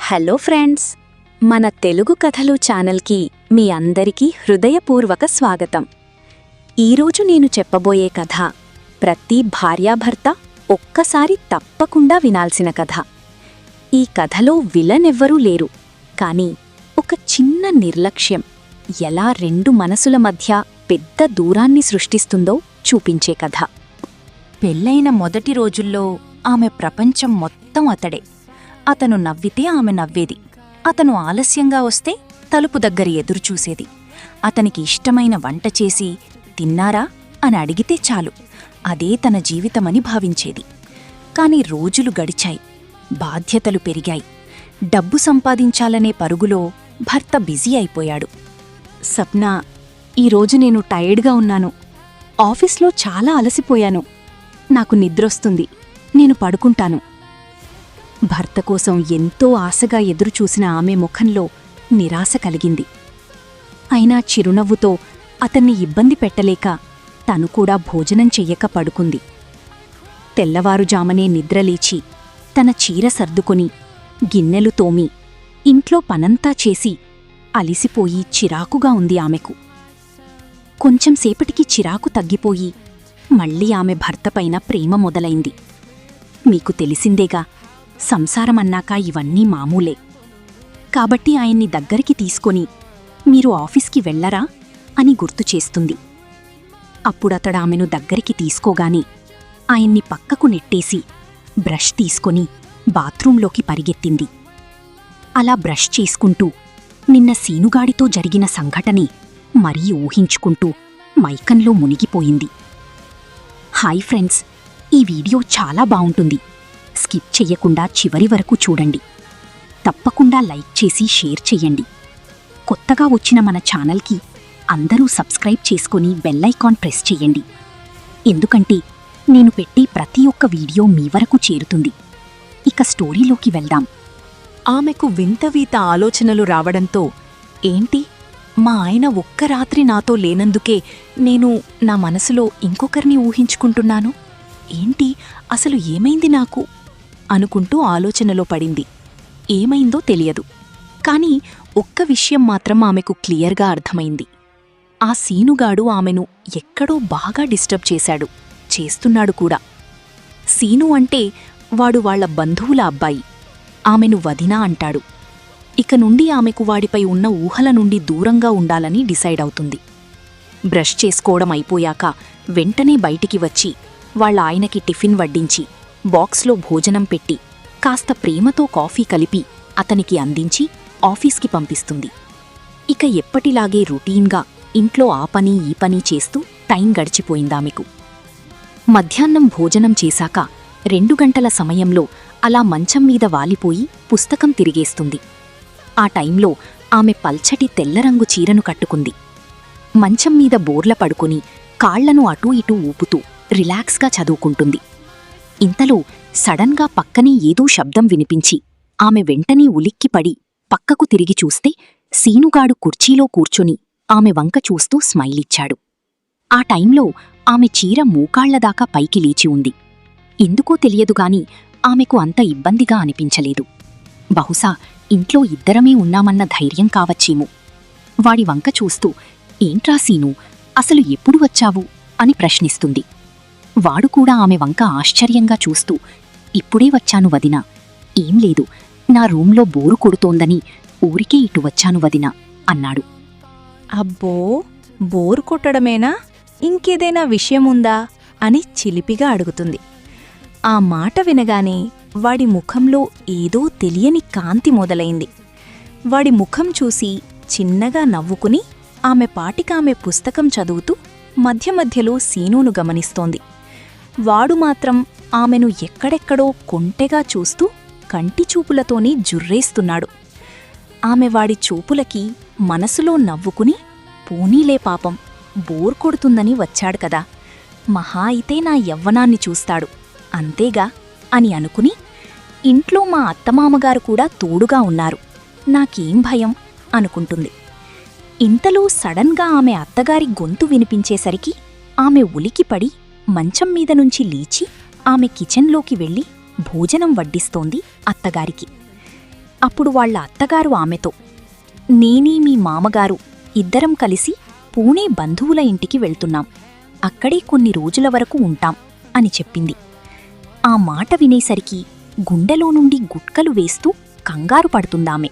Hello friends, మన తెలుగు కథలు ఛానల్కి మీ అందరికీ హృదయపూర్వక స్వాగతం. ఈరోజు నేను చెప్పబోయే కథ ప్రతి భార్యాభర్త ఒక్కసారి తప్పకుండా వినాల్సిన కథ. ఈ కథలో విలన్ ఎవ్వరూ లేరు, కానీ ఒక చిన్న నిర్లక్ష్యం ఎలా రెండు మనసుల మధ్య పెద్ద దూరాన్ని సృష్టిస్తుందో చూపించే కథ. పెళ్లైన మొదటి రోజుల్లో ఆమె ప్రపంచం మొత్తం అతడే. అతను నవ్వితే ఆమె నవ్వేది, అతను ఆలస్యంగా వస్తే తలుపు దగ్గర ఎదురుచూసేది, అతనికి ఇష్టమైన వంట చేసి తిన్నారా అని అడిగితే చాలు, అదే తన జీవితమని భావించేది. కాని రోజులు గడిచాయి, బాధ్యతలు పెరిగాయి, డబ్బు సంపాదించాలనే పరుగులో భర్త బిజీ అయిపోయాడు. సప్నా, ఈరోజు నేను టైర్డ్గా ఉన్నాను, ఆఫీస్లో చాలా అలసిపోయాను, నాకు నిద్రొస్తుంది, నేను పడుకుంటాను. భర్త కోసం ఎంతో ఆశగా ఎదురుచూసిన ఆమె ముఖంలో నిరాశ కలిగింది. అయినా చిరునవ్వుతో అతన్ని ఇబ్బంది పెట్టలేక తను కూడా భోజనం చెయ్యక పడుకుంది. తెల్లవారుజామనే నిద్రలేచి తన చీర సర్దుకొని గిన్నెలు తోమి ఇంట్లో పనంతా చేసి అలిసిపోయి చిరాకుగా ఉంది ఆమెకు. కొంచెంసేపటికి చిరాకు తగ్గిపోయి మళ్ళీ ఆమె భర్తపైన ప్రేమ మొదలైంది. మీకు తెలిసిందేగా, సంసారమన్నాక ఇవన్నీ మామూలే. కాబట్టి ఆయన్ని దగ్గరికి తీసుకొని మీరు ఆఫీస్కి వెళ్లరా అని గుర్తు చేస్తుంది. అప్పుడతడామెను దగ్గరికి తీసుకోగానే ఆయన్ని పక్కకు నెట్టేసి బ్రష్ తీసుకొని బాత్రూంలోకి పరిగెత్తింది. అలా బ్రష్ చేసుకుంటూ నిన్న సీనుగాడితో జరిగిన సంఘటనే మరీ ఊహించుకుంటూ మైకంలో మునిగిపోయింది. హాయ్ ఫ్రెండ్స్, ఈ వీడియో చాలా బావుంటుంది, స్కిప్ చెయ్యకుండా చివరి వరకు చూడండి. తప్పకుండా లైక్ చేసి షేర్ చెయ్యండి. కొత్తగా వచ్చిన మన ఛానల్కి అందరూ సబ్స్క్రైబ్ చేసుకుని బెల్లైకాన్ ప్రెస్ చెయ్యండి, ఎందుకంటే నేను పెట్టే ప్రతి ఒక్క వీడియో మీ వరకు చేరుతుంది. ఇక స్టోరీలోకి వెళ్దాం. ఆమెకు వింతవీత ఆలోచనలు రావడంతో, ఏంటి, మా ఆయన ఒక్క రాత్రి నాతో లేనందుకే నేను నా మనసులో ఇంకొకరిని ఊహించుకుంటున్నాను, ఏంటి అసలు ఏమైంది నాకు అనుకుంటూ ఆలోచనలో పడింది. ఏమైందో తెలియదు, కాని ఒక్క విషయం మాత్రం ఆమెకు క్లియర్గా అర్థమైంది. ఆ సీనుగాడు ఆమెను ఎక్కడో బాగా డిస్టర్బ్ చేస్తున్నాడు కూడా. సీను అంటే వాడు వాళ్ల బంధువుల అబ్బాయి. ఆమెను వదినా అంటాడు. ఇక నుండి ఆమెకు వాడిపై ఉన్న ఊహల నుండి దూరంగా ఉండాలని డిసైడ్ అవుతుంది. బ్రష్ చేసుకోవడం అయిపోయాక వెంటనే బయటికి వచ్చి వాళ్ళ ఆయనకి టిఫిన్ వడ్డించి బాక్స్లో భోజనం పెట్టి కాస్త ప్రేమతో కాఫీ కలిపి అతనికి అందించి ఆఫీస్కి పంపిస్తుంది. ఇక ఎప్పటిలాగే రొటీన్గా ఇంట్లో ఆ పని ఈ పని చేస్తూ టైం గడిచిపోయిందామెకు. మధ్యాహ్నం భోజనం చేశాక 2 గంటల సమయంలో అలా మంచం మీద వాలిపోయి పుస్తకం తిరిగేస్తుంది. ఆ టైంలో ఆమె పల్చటి తెల్లరంగు చీరను కట్టుకుంది. మంచం మీద బోర్ల పడుకుని కాళ్లను అటూ ఇటూ ఊపుతూ రిలాక్స్గా చదువుకుంటుంది. ఇంతలో సడన్గా పక్కనే ఏదో శబ్దం వినిపించి ఆమె వెంటనే ఉలిక్కిపడి పక్కకు తిరిగి చూస్తే సీనుగాడు కుర్చీలో కూర్చొని ఆమె వంక చూస్తూ స్మైలిచ్చాడు. ఆ టైంలో ఆమె చీర మోకాళ్లదాకా పైకి లేచి ఉంది. ఎందుకో తెలియదుగాని ఆమెకు అంత ఇబ్బందిగా అనిపించలేదు. బహుశా ఇంట్లో ఇద్దరమే ఉన్నామన్న ధైర్యం కావచ్చేమో. వాడి వంక చూస్తూ, ఏంట్రా సీను, అసలు ఎప్పుడు వచ్చావు అని ప్రశ్నిస్తుంది. వాడు కూడా ఆమె వంక ఆశ్చర్యంగా చూస్తూ, ఇప్పుడే వచ్చాను వదినా, ఏం లేదు, నా రూంలో బోరు కొడుతోందని ఊరికే ఇటు వచ్చాను వదినా అన్నాడు. అబ్బో, బోరు కొట్టడమేనా, ఇంకేదైనా విషయముందా అని చిలిపిగా అడుగుతుంది. ఆ మాట వినగానే వాడి ముఖంలో ఏదో తెలియని కాంతి మొదలైంది. వాడి ముఖం చూసి చిన్నగా నవ్వుకుని ఆమె పాటికామె పుస్తకం చదువుతూ మధ్య మధ్యలో సీనును గమనిస్తోంది. వాడు మాత్రం ఆమెను ఎక్కడెక్కడో కొంటెగా చూస్తూ కంటిచూపులతోనే జుర్రేస్తున్నాడు. ఆమె వాడి చూపులకి మనసులో నవ్వుకుని, పోనీలే పాపం, బోర్ కొడుతుందని వచ్చాడు కదా, మహా అయితే నా యవ్వనాన్ని చూస్తాడు, అంతేగా అని అనుకుని, ఇంట్లో మా అత్తమామగారు కూడా తోడుగా ఉన్నారు, నాకేం భయం అనుకుంటుంది. ఇంతలో సడన్గా ఆమె అత్తగారి గొంతు వినిపించేసరికి ఆమె ఉలికిపడి మంచం మీద నుంచి లేచి ఆమె కిచెన్లోకి వెళ్ళి భోజనం వడ్డిస్తోంది అత్తగారికి. అప్పుడు వాళ్ళ అత్తగారు ఆమెతో, నేనీ మీ మామగారు ఇద్దరం కలిసి పూణే బంధువుల ఇంటికి వెళ్తున్నాం, అక్కడే కొన్ని రోజుల వరకు ఉంటాం అని చెప్పింది. ఆ మాట వినేసరికి గుండెలో నుండి గుట్కలు వేస్తూ కంగారు పడుతుందామె.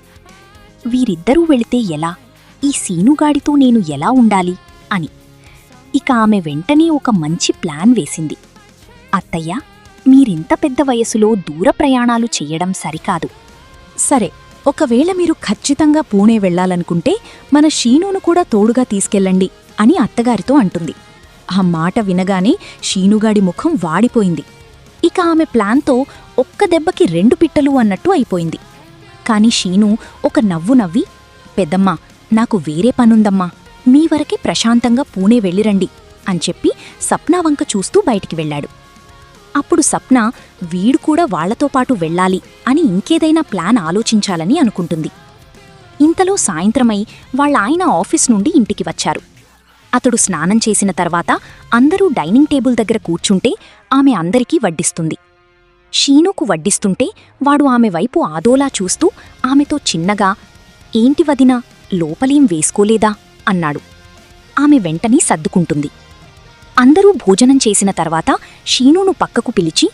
వీరిద్దరూ వెళితే ఎలా, ఈ సీనుగాడితో నేను ఎలా ఉండాలి అని. ఇక ఆమె వెంటనే ఒక మంచి ప్లాన్ వేసింది. అత్తయ్య, మీరింత పెద్ద వయసులో దూర ప్రయాణాలు చెయ్యడం సరికాదు. సరే, ఒకవేళ మీరు ఖచ్చితంగా పూణే వెళ్లాలనుకుంటే మన షీనును కూడా తోడుగా తీసుకెళ్ళండి అని అత్తగారితో అంటుంది. ఆ మాట వినగానే షీనుగాడి ముఖం వాడిపోయింది. ఇక ఆమె ప్లాన్తో ఒక్క దెబ్బకి 2 పిట్టలు అన్నట్టు అయిపోయింది. కాని షీను ఒక నవ్వు నవ్వి, పెద్దమ్మా, నాకు వేరే పనుందమ్మా, మీ వరకే ప్రశాంతంగా పూణే వెళ్ళిరండి అని చెప్పి సప్నా వంక చూస్తూ బయటికి వెళ్ళాడు. అప్పుడు సప్న వీడు కూడా వాళ్లతో పాటు వెళ్ళాలి అని ఇంకేదైనా ప్లాన్ ఆలోచించాలని అనుకుంటుంది. ఇంతలో సాయంత్రమై వాళ్ళ ఆయన ఆఫీస్ నుండి ఇంటికి వచ్చారు. అతడు స్నానం చేసిన తర్వాత అందరూ డైనింగ్ టేబుల్ దగ్గర కూర్చుంటే ఆమె అందరికీ వడ్డిస్తుంది. షీనుకు వడ్డిస్తుంటే వాడు ఆమె వైపు ఆదోలా చూస్తూ ఆమెతో చిన్నగా, ఏంటి వదినా, లోపలేం వేసుకోలేదా అన్నాడు. ఆమె వెంటనే సర్దుకుంటుంది. అందరూ భోజనం చేసిన తర్వాత షీనును పక్కకు పిలిచి,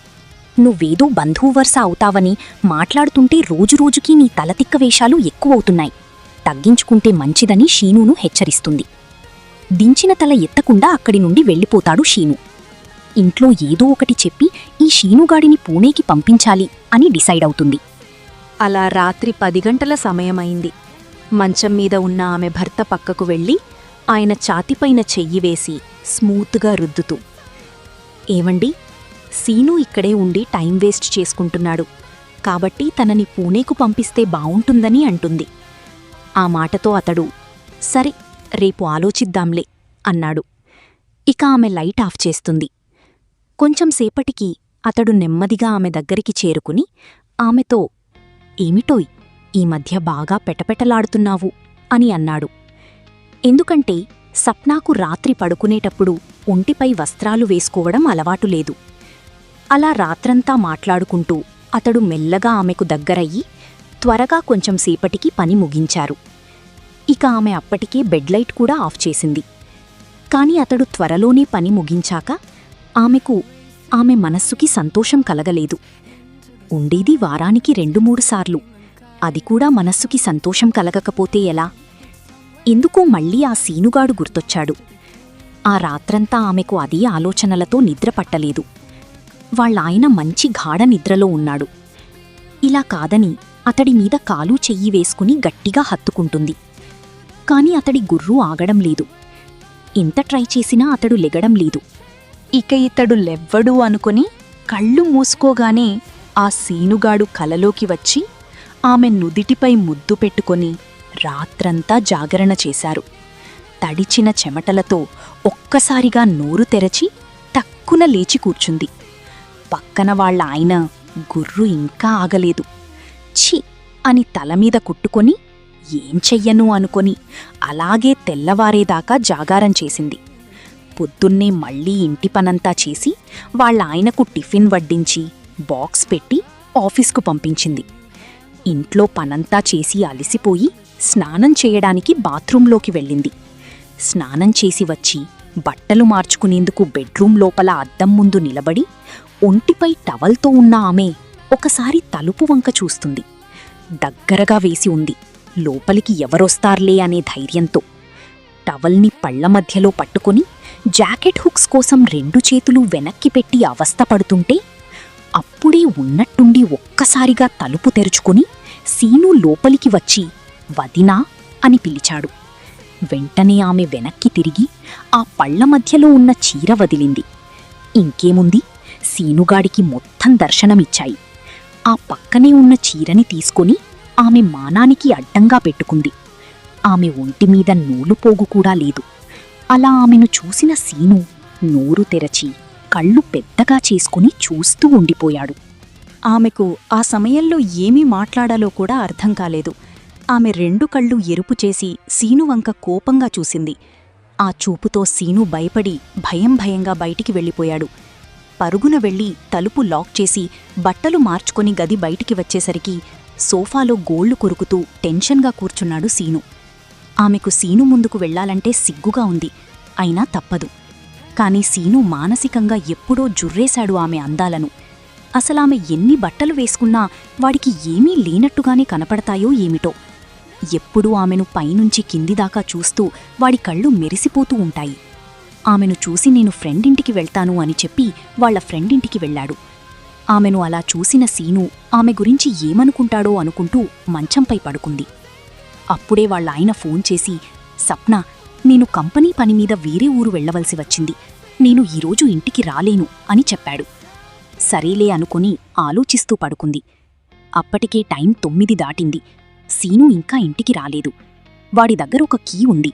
నువ్వేదో బంధువు వరుస అవుతావని మాట్లాడుతుంటే రోజురోజుకీ నీ తలతిక్క వేషాలు ఎక్కువవుతున్నాయి, తగ్గించుకుంటే మంచిదని షీనును హెచ్చరిస్తుంది. దించిన తల ఎత్తకుండా అక్కడి నుండి వెళ్ళిపోతాడు షీను. ఇంట్లో ఏదో ఒకటి చెప్పి ఈ షీనుగాడిని పూణేకి పంపించాలి అని డిసైడ్ అవుతుంది. అలా రాత్రి 10 గంటల సమయమైంది. మంచం మీద ఉన్న ఆమె భర్త పక్కకు వెళ్ళి ఆయన ఛాతిపైన చెయ్యి వేసి స్మూత్గా రుద్దుతూ, ఏవండి, సీను ఇక్కడే ఉండి టైం వేస్ట్ చేసుకుంటున్నాడు, కాబట్టి తనని పూణేకు పంపిస్తే బావుంటుందని అంటుంది. ఆ మాటతో అతడు, సరే, రేపు ఆలోచిద్దాంలే అన్నాడు. ఇక ఆమె లైట్ ఆఫ్ చేస్తుంది. కొంచెం సేపటికి అతడు నెమ్మదిగా ఆమె దగ్గరికి చేరుకుని ఆమెతో, ఏమిటోయ్, ఈ మధ్య బాగా పెటపెటలాడుతున్నావు అని అన్నాడు. ఎందుకంటే సప్నాకు రాత్రి పడుకునేటప్పుడు ఒంటిపై వస్త్రాలు వేసుకోవడం అలవాటులేదు. అలా రాత్రంతా మాట్లాడుకుంటూ అతడు మెల్లగా ఆమెకు దగ్గరయ్యి త్వరగా కొంచెం సేపటికి పని ముగించారు. ఇక ఆమె అప్పటికే బెడ్లైట్ కూడా ఆఫ్ చేసింది. కాని అతడు త్వరలోనే పని ముగించాక ఆమెకు ఆమె మనస్సుకి సంతోషం కలగలేదు. ఉండేది వారానికి 2-3 సార్లు, అది కూడా మనస్సుకి సంతోషం కలగకపోతే ఎలా? ఎందుకో మళ్ళీ ఆ సీనుగాడు గుర్తొచ్చాడు. ఆ రాత్రంతా ఆమెకు అదే ఆలోచనలతో నిద్రపట్టలేదు. వాళ్ళాయన మంచి గాఢ నిద్రలో ఉన్నాడు. ఇలా కాదని అతడి మీద కాలు చెయ్యి వేసుకుని గట్టిగా హత్తుకుంటుంది. కాని అతడి గుర్రు ఆగడం లేదు. ఎంత ట్రై చేసినా అతడు లెగడం లేదు. ఇక ఇతడు లెవ్వడు అనుకుని కళ్ళు మూసుకోగానే ఆ సీనుగాడు కలలోకి వచ్చి ఆమె నుదిటిపై ముద్దు పెట్టుకొని రాత్రంతా జాగరణ చేశారు. తడిచిన చెమటలతో ఒక్కసారిగా నోరు తెరచి టక్కున లేచి కూర్చుంది. పక్కన వాళ్ళ ఆయన గుర్రు ఇంకా ఆగలేదు. ఛీ అని తలమీద కుట్టుకొని ఏం చెయ్యను అనుకొని అలాగే తెల్లవారేదాకా జాగారం చేసింది. పొద్దున్నే మళ్ళీ ఇంటి పనంతా చేసి వాళ్ళ ఆయనకు టిఫిన్ వడ్డించి బాక్స్ పెట్టి ఆఫీస్కు పంపించింది. ఇంట్లో పనంతా చేసి అలిసిపోయి స్నానం చేయడానికి బాత్రూంలోకి వెళ్ళింది. స్నానం చేసి వచ్చి బట్టలు మార్చుకునేందుకు బెడ్రూం లోపల అద్దం ముందు నిలబడి ఒంటిపై టవల్తో ఉన్న ఆమె ఒకసారి తలుపు వంక చూస్తుంది. దగ్గరగా వేసి ఉంది. లోపలికి ఎవరొస్తార్లే అనే ధైర్యంతో టవల్ని పళ్ల మధ్యలో పట్టుకుని జాకెట్ హుక్స్ కోసం 2 చేతులు వెనక్కి పెట్టి అవస్థపడుతుంటే అప్పుడే ఉన్నట్టుండి ఒక్కసారిగా తలుపు తెరుచుకుని సీను లోపలికి వచ్చి వదినా అని పిలిచాడు. వెంటనే ఆమె వెనక్కి తిరిగి ఆ పళ్ల మధ్యలో ఉన్న చీర వదిలింది. ఇంకేముంది, సీనుగాడికి మొత్తం దర్శనమిచ్చాయి. ఆ పక్కనే ఉన్న చీరని తీసుకుని ఆమె మానానికి అడ్డంగా పెట్టుకుంది. ఆమె ఒంటిమీద నూలుపోగు కూడా లేదు. అలా ఆమెను చూసిన సీను నోరు తెరచి కళ్ళు పెద్దగా చేసుకుని చూస్తూ ఉండిపోయాడు. ఆమెకు ఆ సమయంలో ఏమీ మాట్లాడాలో కూడా అర్థం కాలేదు. ఆమె 2 కళ్ళు ఎరుపు చేసి సీను వంక కోపంగా చూసింది. ఆ చూపుతో సీను భయపడి భయంగా బయటికి వెళ్ళిపోయాడు. పరుగున వెళ్ళి తలుపు లాక్ చేసి బట్టలు మార్చుకొని గది బయటికి వచ్చేసరికి సోఫాలో గోళ్లు కొరుకుతూ టెన్షన్గా కూర్చున్నాడు సీను. ఆమెకు సీను ముందుకు వెళ్లాలంటే సిగ్గుగా ఉంది, అయినా తప్పదు. కాని సీను మానసికంగా ఎప్పుడో జుర్రేశాడు ఆమె అందాలను. అసలామె ఎన్ని బట్టలు వేసుకున్నా వాడికి ఏమీ లేనట్టుగానే కనపడతాయో ఏమిటో. ఎప్పుడూ ఆమెను పైనుంచి కిందిదాకా చూస్తూ వాడి కళ్ళు మెరిసిపోతూ ఉంటాయి. ఆమెను చూసి నేను ఫ్రెండింటికి వెళ్తాను అని చెప్పి వాళ్ల ఫ్రెండింటికి వెళ్లాడు. ఆమెను అలా చూసిన సీను ఆమె గురించి ఏమనుకుంటాడో అనుకుంటూ మంచంపై పడుకుంది. అప్పుడే వాళ్ళాయన ఫోన్ చేసి, సప్న, నేను కంపెనీ పనిమీద వేరే ఊరు వెళ్లవలసి వచ్చింది, నేను ఈరోజు ఇంటికి రాలేను అని చెప్పాడు. సరేలే అనుకుని ఆలోచిస్తూ పడుకుంది. అప్పటికే టైం 9 దాటింది. సీను ఇంకా ఇంటికి రాలేదు. వాడి దగ్గర ఒక కీ ఉంది,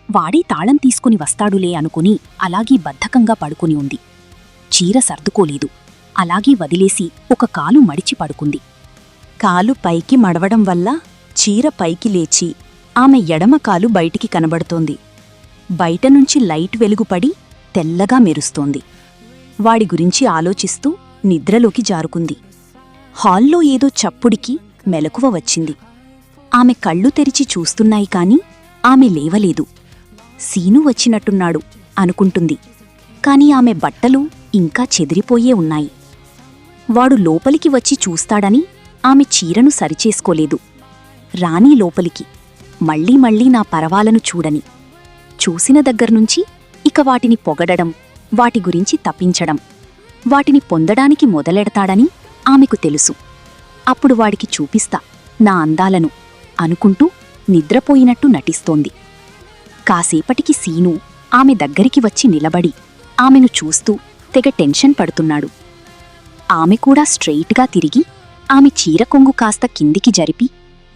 వాడే తాళం తీసుకుని వస్తాడులే అనుకుని అలాగే బద్ధకంగా పడుకుని ఉంది. చీర సర్దుకోలేదు, అలాగే వదిలేసి ఒక కాలు మడిచి పడుకుంది. కాలు పైకి మడవడం వల్ల చీర పైకి లేచి ఆమె ఎడమ కాలు బయటికి కనబడుతోంది. బయటనుంచి లైట్ వెలుగుపడి తెల్లగా మెరుస్తోంది. వాడి గురించి ఆలోచిస్తూ నిద్రలోకి జారుకుంది. హాల్లో ఏదో చప్పుడికి మెలకువ వచ్చింది. ఆమె కళ్ళు తెరిచి చూస్తున్నాయి కాని ఆమె లేవలేదు. సీను వచ్చినట్టున్నాడు అనుకుంటుంది. కాని ఆమె బట్టలు ఇంకా చెదిరిపోయే ఉన్నాయి. వాడు లోపలికి వచ్చి చూస్తాడని ఆమె చీరను సరిచేసుకోలేదు. రాణి లోపలికి, మళ్ళీ మళ్ళీ నా పరవాలను చూడని. చూసిన దగ్గర్నుంచి ఇక వాటిని పొగడడం, వాటి గురించి తప్పించడం, వాటిని పొందడానికి మొదలెడతాడని ఆమెకు తెలుసు. అప్పుడు వాడికి చూపిస్తా నా అందాలను అనుకుంటూ నిద్రపోయినట్టు నటిస్తోంది. కాసేపటికి సీను ఆమె దగ్గరికి వచ్చి నిలబడి ఆమెను చూస్తూ తెగ టెన్షన్ పడుతున్నాడు. ఆమె కూడా స్ట్రెయిట్గా తిరిగి ఆమె చీర కొంగు కాస్త కిందికి జరిపి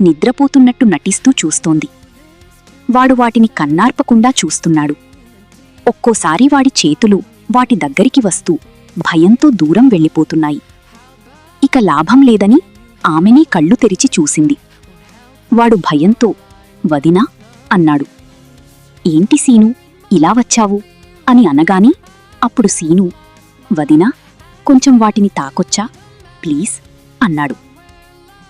నిద్రపోతున్నట్టు నటిస్తూ చూస్తోంది. వాడు వాటిని కన్నార్పకుండా చూస్తున్నాడు. ఒక్కోసారి వాడి చేతులు వాటి దగ్గరికి వస్తూ భయంతో దూరం వెళ్ళిపోతున్నాయి. ఇక లాభం లేదని ఆమెనే కళ్ళు తెరిచి చూసింది. వాడు భయంతో వదినా అన్నాడు. ఏంటి సీను, ఇలా వచ్చావు అని అనగాని అప్పుడు సీను, వదినా, కొంచెం వాటిని తాకొచ్చా ప్లీజ్ అన్నాడు.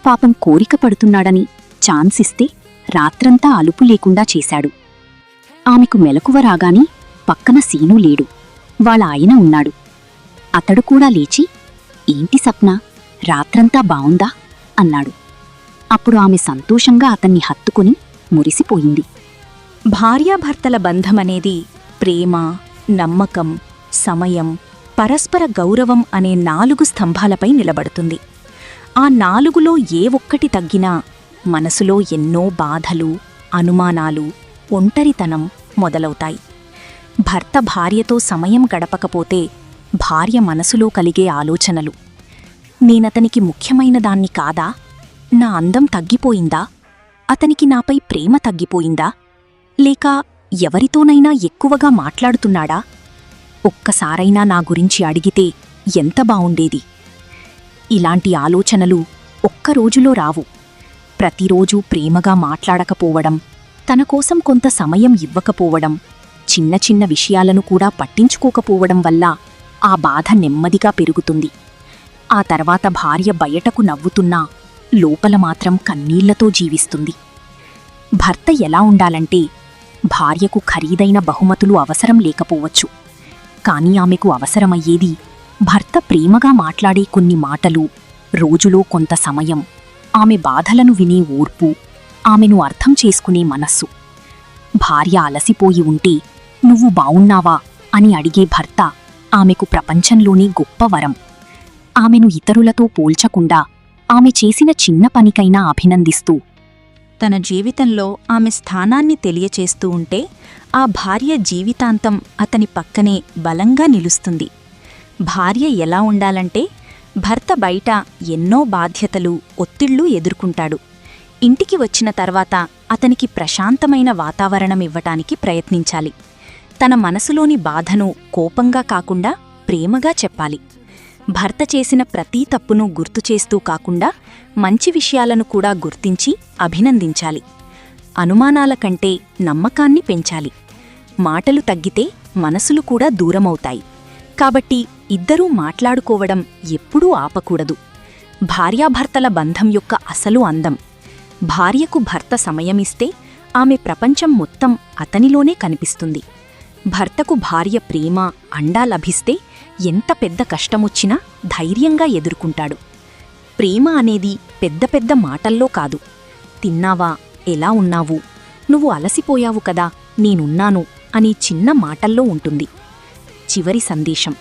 పాపం కోరిక పడుతున్నాడని ఛాన్సిస్తే రాత్రంతా అలుపు లేకుండా చేశాడు. ఆమెకు మెలకువ రాగాని పక్కన సీను లేడు, వాళ్ళ ఆయన ఉన్నాడు. అతడు కూడా లేచి, ఏంటి సప్న, రాత్రంతా బావుందా అన్నాడు. అప్పుడు ఆమె సంతోషంగా అతన్ని హత్తుకుని మురిసిపోయింది. భార్యాభర్తల బంధమనేది ప్రేమ, నమ్మకం, సమయం, పరస్పర గౌరవం అనే 4 స్తంభాలపై నిలబడుతుంది. ఆ 4లో ఏ ఒక్కటి తగ్గినా మనసులో ఎన్నో బాధలు, అనుమానాలు, ఒంటరితనం మొదలవుతాయి. భర్త భార్యతో సమయం గడపకపోతే భార్య మనసులో కలిగే ఆలోచనలు, నేనతనికి ముఖ్యమైన దాన్ని కాదా, నా అందం తగ్గిపోయిందా, అతనికి నాపై ప్రేమ తగ్గిపోయిందా, లేక ఎవరితోనైనా ఎక్కువగా మాట్లాడుతున్నాడా, ఒక్కసారైనా నా గురించి అడిగితే ఎంత బావుండేది. ఇలాంటి ఆలోచనలు ఒక్కరోజులో రావు. ప్రతిరోజూ ప్రేమగా మాట్లాడకపోవడం, తనకోసం కొంత సమయం ఇవ్వకపోవడం, చిన్న చిన్న విషయాలను కూడా పట్టించుకోకపోవడం వల్ల ఆ బాధ నెమ్మదిగా పెరుగుతుంది. ఆ తర్వాత భార్య బయటకు నవ్వుతున్నా లోపల మాత్రం కన్నీళ్లతో జీవిస్తుంది. భర్త ఎలా ఉండాలంటే, భార్యకు ఖరీదైన బహుమతులు అవసరం లేకపోవచ్చు, కాని ఆమెకు అవసరమయ్యేది భర్త ప్రేమగా మాట్లాడే కొన్ని మాటలు, రోజులో కొంత సమయం, ఆమె బాధలను వినే ఓర్పు, ఆమెను అర్థం చేసుకునే మనస్సు. భార్య అలసిపోయి ఉంటే నువ్వు బావున్నావా అని అడిగే భర్త ఆమెకు ప్రపంచంలోనే గొప్ప వరం. ఆమెను ఇతరులతో పోల్చకుండా ఆమె చేసిన చిన్న పనికైనా అభినందిస్తూ తన జీవితంలో ఆమె స్థానాన్ని తెలియచేస్తూ ఉంటే ఆ భార్య జీవితాంతం అతని పక్కనే బలంగా నిలుస్తుంది. భార్య ఎలా ఉండాలంటే, భర్త బయట ఎన్నో బాధ్యతలు, ఒత్తిళ్లు ఎదుర్కొంటాడు. ఇంటికి వచ్చిన తర్వాత అతనికి ప్రశాంతమైన వాతావరణం ఇవ్వటానికి ప్రయత్నించాలి. తన మనసులోని బాధను కోపంగా కాకుండా ప్రేమగా చెప్పాలి. భర్త చేసిన ప్రతీ తప్పును గుర్తుచేస్తూ కాకుండా మంచి విషయాలను కూడా గుర్తించి అభినందించాలి. అనుమానాల కంటే నమ్మకాన్ని పెంచాలి. మాటలు తగ్గితే మనసులు కూడా దూరమవుతాయి. కాబట్టి ఇద్దరూ మాట్లాడుకోవడం ఎప్పుడూ ఆపకూడదు. భార్యాభర్తల బంధం యొక్క అసలు అందం. భార్యకు భర్త సమయమిస్తే ఆమె ప్రపంచం మొత్తం అతనిలోనే కనిపిస్తుంది. భర్తకు భార్య ప్రేమ, అండా లభిస్తే ఎంత పెద్ద కష్టమొచ్చినా ధైర్యంగా ఎదుర్కొంటాడు. ప్రేమ అనేది పెద్ద పెద్ద మాటల్లో కాదు. తిన్నావా, ఎలా ఉన్నావు, నువ్వు అలసిపోయావు కదా, నేనున్నాను అనే చిన్న మాటల్లో ఉంటుంది. చివరి సందేశం: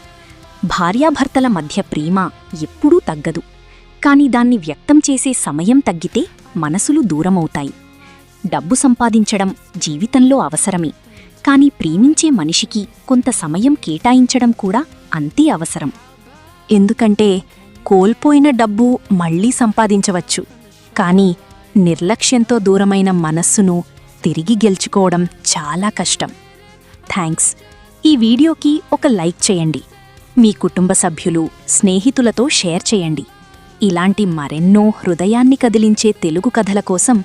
భార్యాభర్తల మధ్య ప్రేమ ఎప్పుడూ తగ్గదు. కాని దాన్ని వ్యక్తం చేసే సమయం తగ్గితే మనసులు దూరమవుతాయి. డబ్బు సంపాదించడం జీవితంలో అవసరమే, కాని ప్రేమించే మనిషికి కొంత సమయం కేటాయించడం కూడా అంతే అవసరం. ఎందుకంటే కోల్పోయిన డబ్బు మళ్లీ సంపాదించవచ్చు, కాని నిర్లక్ష్యంతో దూరమైన మనస్సును తిరిగి గెలుచుకోవడం చాలా కష్టం. థ్యాంక్స్. ఈ వీడియోకి ఒక లైక్ చేయండి. మీ కుటుంబ సభ్యులు, స్నేహితులతో షేర్ చేయండి. ఇలాంటి మరెన్నో హృదయాన్ని కదిలించే తెలుగు కథల కోసం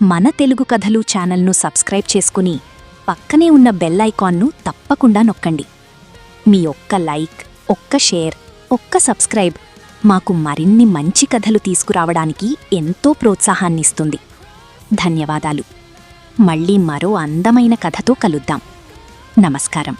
మన తెలుగు కథలు ఛానల్ను సబ్స్క్రైబ్ చేసుకుని పక్కనే ఉన్న బెల్ ఐకాన్ను తప్పకుండా నొక్కండి. మీ ఒక్క లైక్, ఒక్క షేర్, ఒక్క సబ్స్క్రైబ్ మాకు మరిన్ని మంచి కథలు తీసుకురావడానికి ఎంతో ప్రోత్సాహాన్నిస్తుంది. ధన్యవాదాలు. మళ్ళీ మరో అందమైన కథతో కలుద్దాం. నమస్కారం.